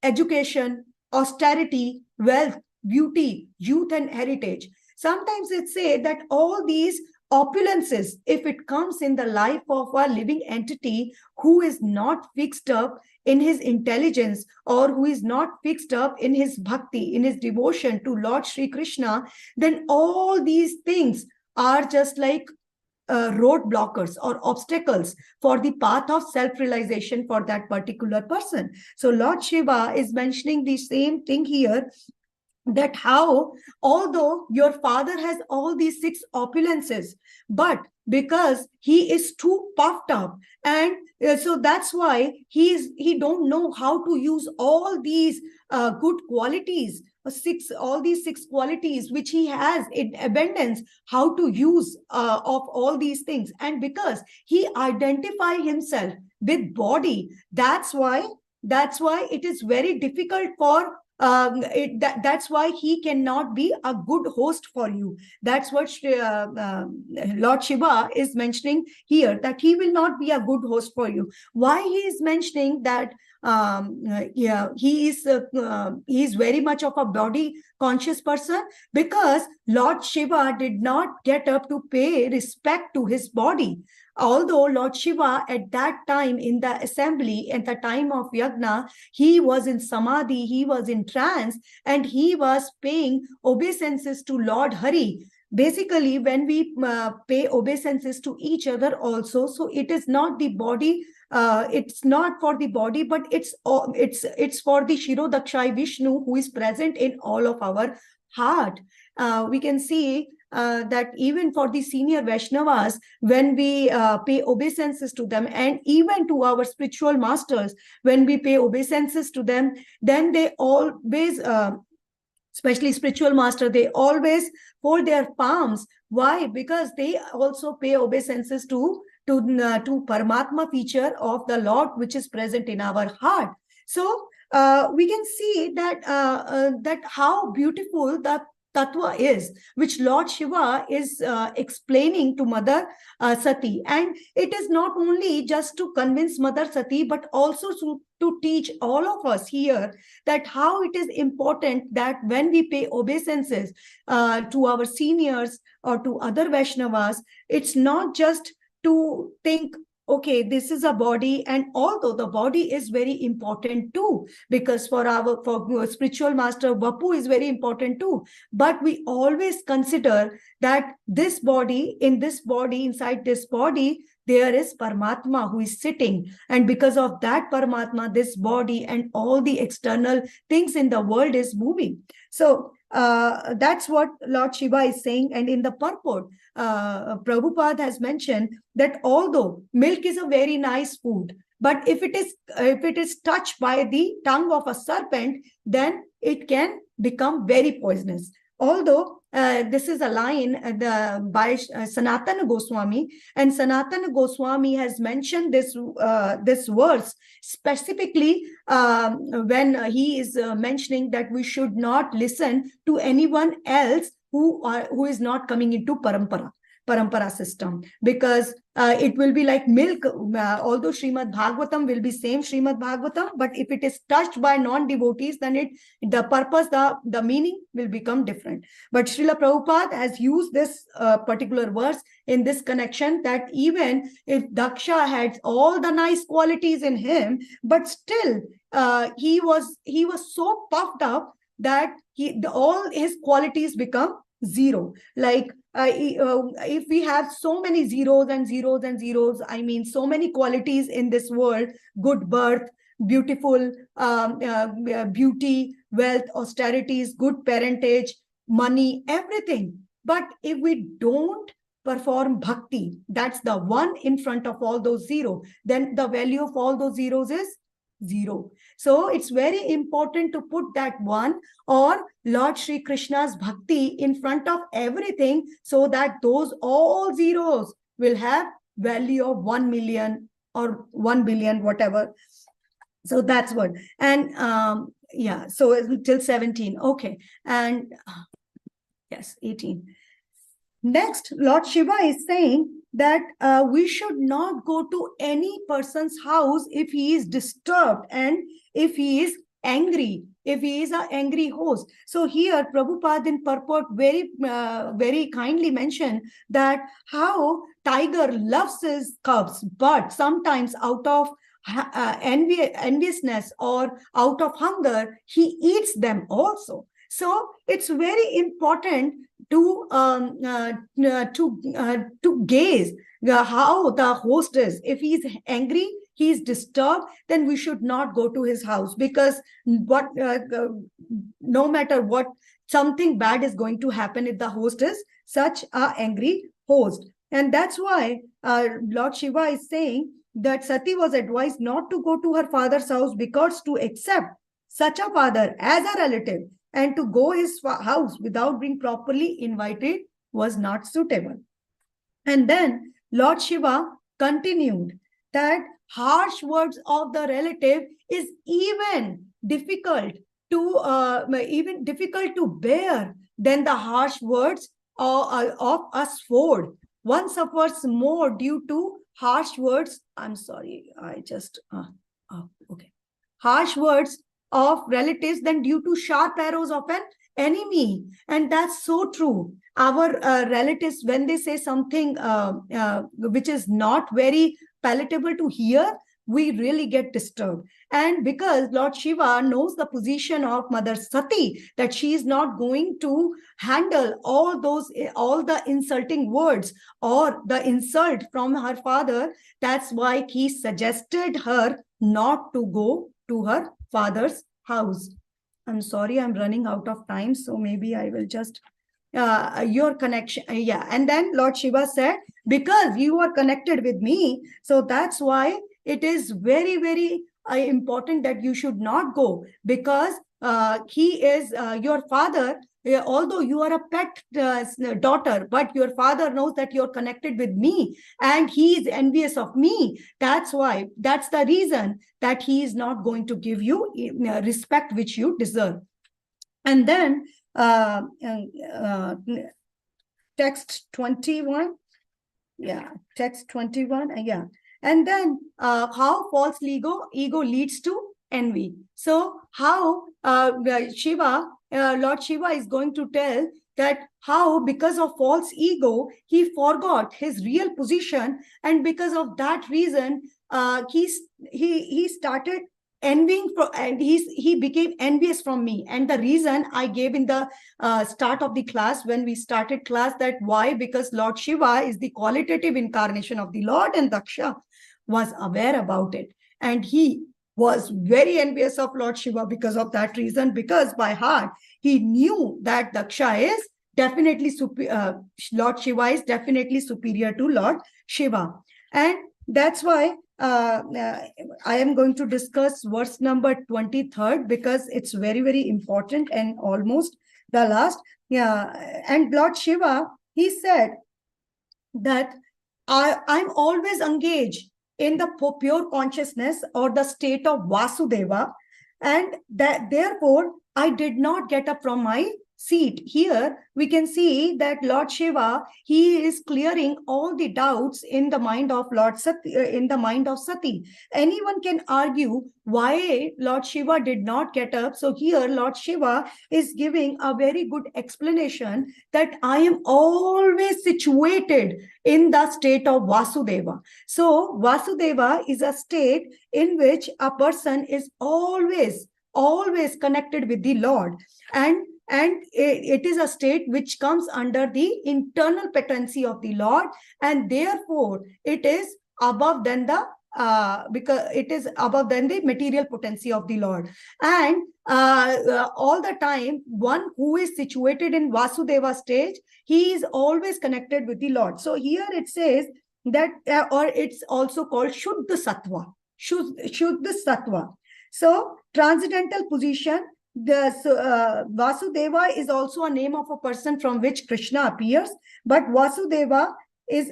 education, austerity, wealth, beauty, youth, and heritage. Sometimes it's said that all these opulences, if it comes in the life of a living entity who is not fixed up in his intelligence, or who is not fixed up in his bhakti, in his devotion to Lord Sri Krishna, then all these things are just like road blockers or obstacles for the path of self-realization for that particular person. So Lord Shiva is mentioning the same thing here, that how, although your father has all these 6 opulences, but because he is too puffed up, and so that's why he don't know how to use all these good qualities, all these 6 qualities which he has in abundance, how to use of all these things. And because he identify himself with body, that's why it is very difficult for that's why he cannot be a good host for you. That's what Lord Shiva is mentioning here, that he will not be a good host for you. Why he is mentioning that? He is very much of a body conscious person, because Lord Shiva did not get up to pay respect to his body. Although Lord Shiva at that time in the assembly, at the time of Yagna, he was in Samadhi, he was in trance, and he was paying obeisances to Lord Hari. Basically, when we pay obeisances to each other also, so it is not the body, it's not for the body, but it's for the Shirodakshai Vishnu who is present in all of our heart. We can see that even for the senior Vaishnavas, when we pay obeisances to them, and even to our spiritual masters, when we pay obeisances to them, then they always, especially spiritual master, they always fold their palms. Why? Because they also pay obeisances to Paramatma feature of the Lord, which is present in our heart. So we can see that that how beautiful the Tattva is, which Lord Shiva is explaining to Mother Sati. And it is not only just to convince Mother Sati, but also to teach all of us here that how it is important that when we pay obeisances to our seniors or to other Vaishnavas, it's not just to think, okay, this is a body, and although the body is very important too, because for spiritual master, Vapu is very important too, but we always consider that this body, inside this body, there is Paramatma who is sitting. And because of that Paramatma, this body and all the external things in the world is moving. So that's what Lord Shiva is saying. And in the purport, Prabhupada has mentioned that although milk is a very nice food, but if it is touched by the tongue of a serpent, then it can become very poisonous. Although this is a line by Sanatana Goswami, and Sanatana Goswami has mentioned this verse specifically when he is mentioning that we should not listen to anyone else who is not coming into parampara system, because it will be like milk. Although Srimad Bhagavatam will be same Srimad Bhagavatam, but if it is touched by non-devotees, then the purpose, the meaning will become different. But Srila Prabhupada has used this particular verse in this connection, that even if Daksha had all the nice qualities in him, but still he was so puffed up that all his qualities become zero. Like if we have so many zeros and zeros and zeros, I mean so many qualities in this world: good birth, beautiful beauty, wealth, austerities, good parentage, money, everything. But if we don't perform bhakti, that's the one in front of all those zero, then the value of all those zeros is zero. So it's very important to put that one or Lord Shri Krishna's bhakti in front of everything, so that those all zeros will have value of 1 million or 1 billion, whatever. So that's what. And yeah, so till 17. Okay. And yes, 18. Next, Lord Shiva is saying that we should not go to any person's house if he is disturbed and if he is angry, if he is an angry host. So here Prabhupada in purport very kindly mentioned that how tiger loves his cubs, but sometimes out of enviousness or out of hunger, he eats them also. So it's very important to gaze how the host is. If he's angry, he's disturbed, then we should not go to his house, because no matter what, something bad is going to happen if the host is such an angry host. And that's why Lord Shiva is saying that Sati was advised not to go to her father's house, because to accept such a father as a relative and to go his house without being properly invited was not suitable. And then Lord Shiva continued that harsh words of the relative is even difficult to bear than the harsh words of us four. One suffers more due to harsh words. I'm sorry, I just okay. Harsh words of relatives than due to sharp arrows of an enemy. And that's so true. Our relatives, when they say something which is not very palatable to hear, we really get disturbed. And because Lord Shiva knows the position of Mother Sati, that she is not going to handle all the insulting words or the insult from her father, that's why he suggested her not to go to her father's house. I'm sorry, I'm running out of time, so maybe I will just your connection. Yeah. And then Lord Shiva said, because you are connected with me, so that's why it is very, very important that you should not go, because he is your father. Although you are a pet daughter, but your father knows that you're connected with me and he is envious of me. That's the reason that he is not going to give you respect which you deserve. And then text 21. Yeah, text 21. Yeah. And then how false ego leads to envy. So how Lord Shiva is going to tell that how, because of false ego, he forgot his real position, and because of that reason, he started envying and he became envious from me. And the reason I gave in the start of the class, when we started class, that why? Because Lord Shiva is the qualitative incarnation of the Lord, and Daksha was aware about it, and he was very envious of Lord Shiva because of that reason, because by heart he knew that Daksha is definitely Lord Shiva is definitely superior to Lord Shiva. And that's why I am going to discuss verse number 23rd, because it's very, very important and almost the last. And Lord Shiva, he said that I'm always engaged in the pure consciousness or the state of Vasudeva, and that therefore I did not get up from my seat. Here we can see that Lord Shiva, he is clearing all the doubts in the mind of Lord Sati, in the mind of Sati. Anyone can argue why Lord Shiva did not get up. So here Lord Shiva is giving a very good explanation that I am always situated in the state of Vasudeva. So Vasudeva is a state in which a person is always connected with the Lord, and it is a state which comes under the internal potency of the Lord, and therefore it is above than the because it is above than the material potency of the Lord. And all the time, one who is situated in Vasudeva stage, he is always connected with the Lord. So here it says that, or it's also called Shuddha Sattva. Shuddha Sattva. So transcendental position. Vasudeva is also a name of a person from which Krishna appears, but Vasudeva is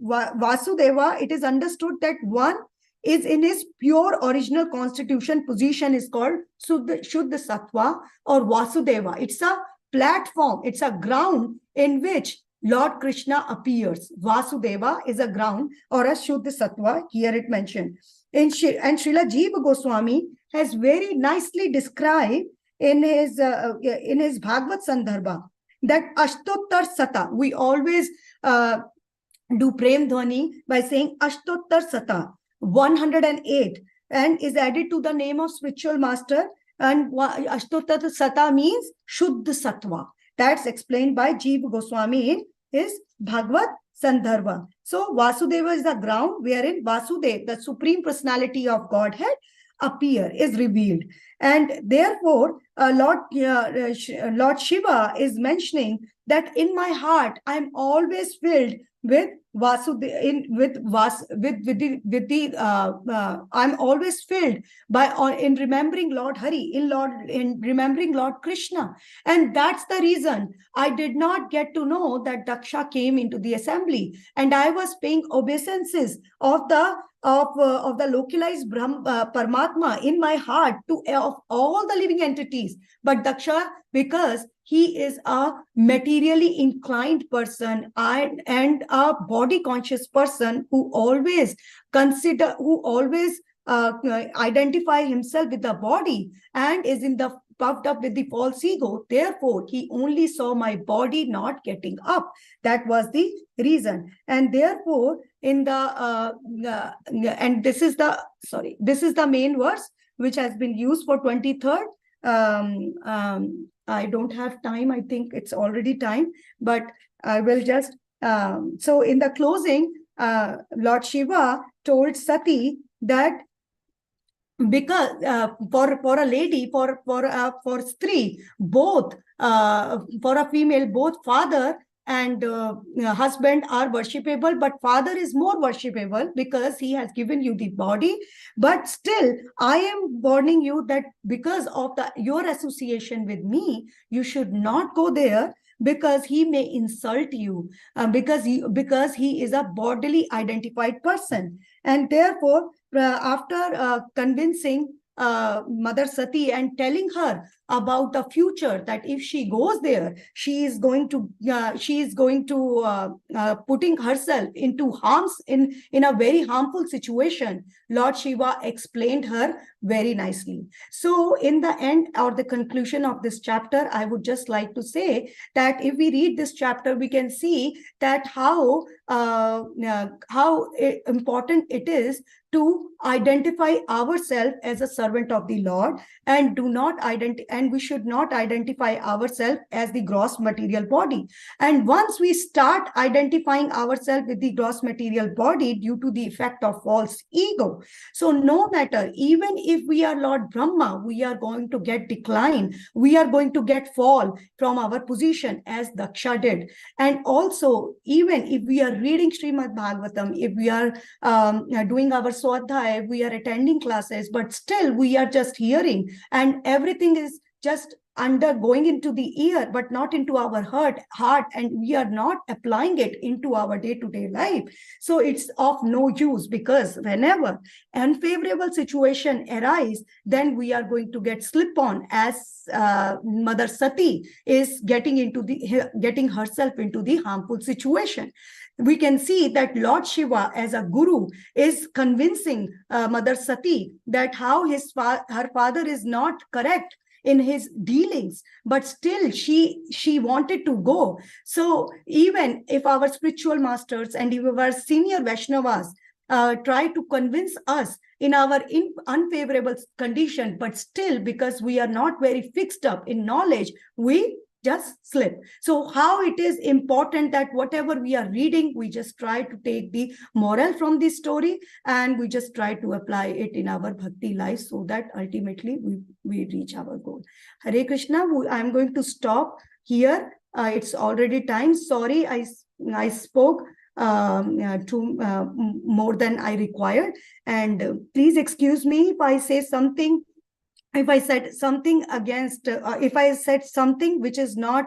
Vasudeva, it is understood that one is in his pure original constitution. Position is called Shuddha Sattva or Vasudeva. It's a platform, it's a ground in which Lord Krishna appears. Vasudeva is a ground or a Shuddha Sattva, here it mentioned. And Srila Jiva Goswami has very nicely described in his Bhagavad Sandarbha that Ashtottar Sata, we always do Prem Dhwani by saying Ashtottar Sata, 108, and is added to the name of spiritual master. And Ashtottar Sata means Shuddha Sattva. That's explained by Jiva Goswami in his Bhagavad Sandarbha. So Vasudeva is the ground wherein Vasudeva, the supreme personality of Godhead, is revealed. And therefore Lord Shiva is mentioning that in my heart I am always filled with Vasudeva, I'm always filled in remembering Lord Hari, in remembering Lord Krishna. And that's the reason I did not get to know that Daksha came into the assembly, and I was paying obeisances of the localized Paramatma in my heart of all the living entities. But Daksha, because he is a materially inclined person and a body conscious person who always identify himself with the body and is puffed up with the false ego. Therefore, he only saw my body not getting up. That was the reason. And therefore, in the and this is the main verse which has been used for 23rd. I don't have time. I think it's already time, but I will just. So in the closing, Lord Shiva told Sati that because for a lady, for Stree, both for a female, both father and husband are worshipable, but father is more worshipable because he has given you the body. But still, I am warning you that because of your association with me, you should not go there, because he may insult you, because he is a bodily identified person. And therefore, after convincing Mother Sati and telling her about the future, that if she goes there, she is going to putting herself into harms in a very harmful situation, Lord Shiva explained her very nicely. So in the end or the conclusion of this chapter, I would just like to say that if we read this chapter, we can see that how important it is to identify ourselves as a servant of the Lord, and we should not identify ourselves as the gross material body. And once we start identifying ourselves with the gross material body due to the effect of false ego, so no matter, even if we are Lord Brahma, we are going to get decline, we are going to get fall from our position, as Daksha did. And also, even if we are reading Srimad Bhagavatam, if we are doing our swadhyaya, if we are attending classes, but still we are just hearing, and everything is just going into the ear, but not into our heart, and we are not applying it into our day-to-day life. So it's of no use, because whenever unfavorable situation arise, then we are going to get slip on, as Mother Sati is getting herself into the harmful situation. We can see that Lord Shiva, as a guru, is convincing Mother Sati that how her father is not correct in his dealings, but still she wanted to go. So even if our spiritual masters and if our senior Vaishnavas try to convince us in our unfavorable condition, but still, because we are not very fixed up in knowledge, we just slip. So how it is important that whatever we are reading, we just try to take the moral from the story, and we just try to apply it in our bhakti life, so that ultimately we reach our goal. Hare Krishna. I'm going to stop here. It's already time. Sorry, I spoke more than I required, and please excuse me if I say something, if I said something against, if I said something which is not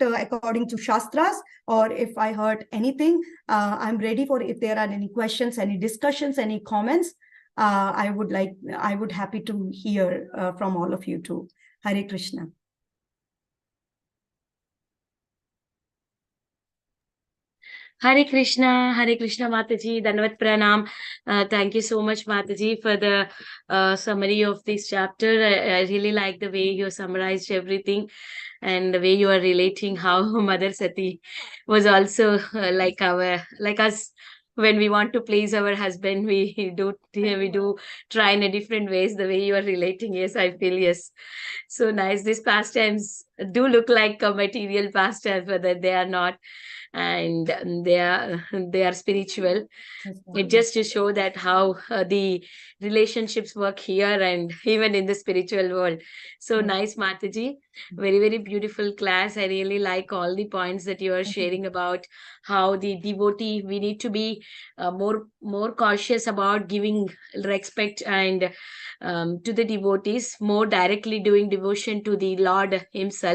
according to Shastras, or if I heard anything. I'm ready for, if there are any questions, any discussions, any comments. I would happy to hear from all of you too. Hare Krishna. Hare Krishna Mataji, Dandavat Pranam. Thank you so much, Mataji, for the summary of this chapter. I really like the way you summarized everything, and the way you are relating how Mother Sati was also like us. When we want to please our husband, we do try in a different ways. The way you are relating, yes, I feel, yes. So nice. These pastimes do look like a material pastimes, but that they are not, and they are spiritual. It just to show that how the relationships work here and even in the spiritual world. So nice, Mataji. Very, very beautiful class. I really like all the points that you are sharing about how the devotee, we need to be more cautious about giving respect and to the devotees, more directly doing devotion to the Lord himself.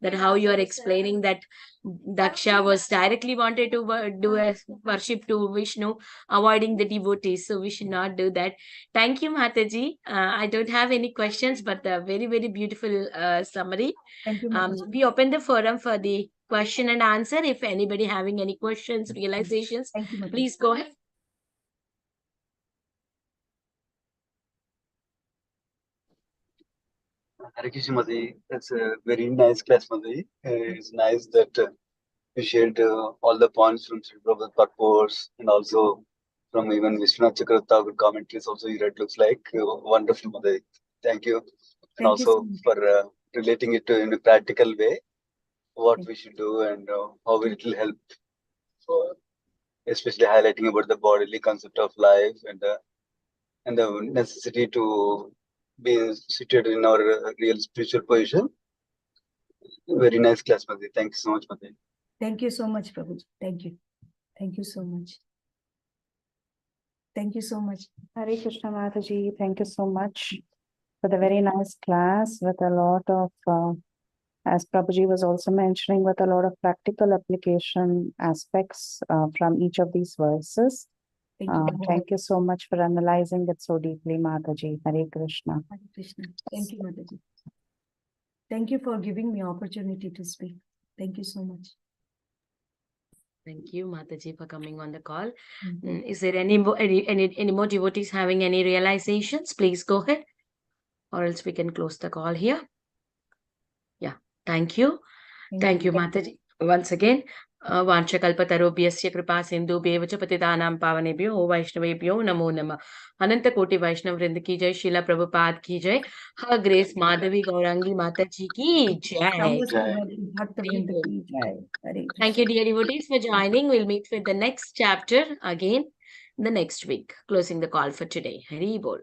That how you are explaining that Daksha was directly wanted to do a worship to Vishnu, avoiding the devotees. So we should not do that. Thank you, Mataji. I don't have any questions, but a very, very beautiful summary. Thank you, We open the forum for the question and answer. If anybody having any questions, realizations, thank you, please go ahead. Hare Krishna, Madhavi. That's a very nice class, Madhavi. It's nice that you shared all the points from Sri Prabhupada purpose, and also from even Vishwanath Chakravarti commentaries. Also, you read, looks like wonderful, Madhavi. Thank you. And also for relating it in a practical way, what we should do and how it will help, especially highlighting about the bodily concept of life and the necessity to be situated in our real spiritual position. Very nice class, Madhavi. Thank you so much, Madhavi. Thank you so much, Prabhuji. Thank you. Thank you so much. Thank you so much. Hare Krishna Mataji, thank you so much for the very nice class with a lot of, as Prabhuji was also mentioning, with a lot of practical application aspects from each of these verses. Thank you so much for analyzing it so deeply, Mataji. Hare Krishna. Hare Krishna. Thank you, Mataji. Thank you for giving me opportunity to speak. Thank you so much. Thank you, Mataji, for coming on the call. Is there any more devotees having any realizations? Please go ahead, or else we can close the call here. Yeah, thank you. Thank you, Mataji. Once again, वाञ्छकल्पतरुभ्यश्च कृपा सिन्धुभ्येव च पतितानां पावनेभ्यो वैष्णवेभ्यो नमो नमः। अनंत कोटि वैष्णव वृंद की जय, शीला प्रभुपाद की जय, हर ग्रेस माधवी गौरांगी माता जी की जय। समस्त भक्तवृंद की जय। हरे Thank you, dear devotees, for joining. We'll meet with the next chapter again the next week. Closing the call for today. Hari Bol.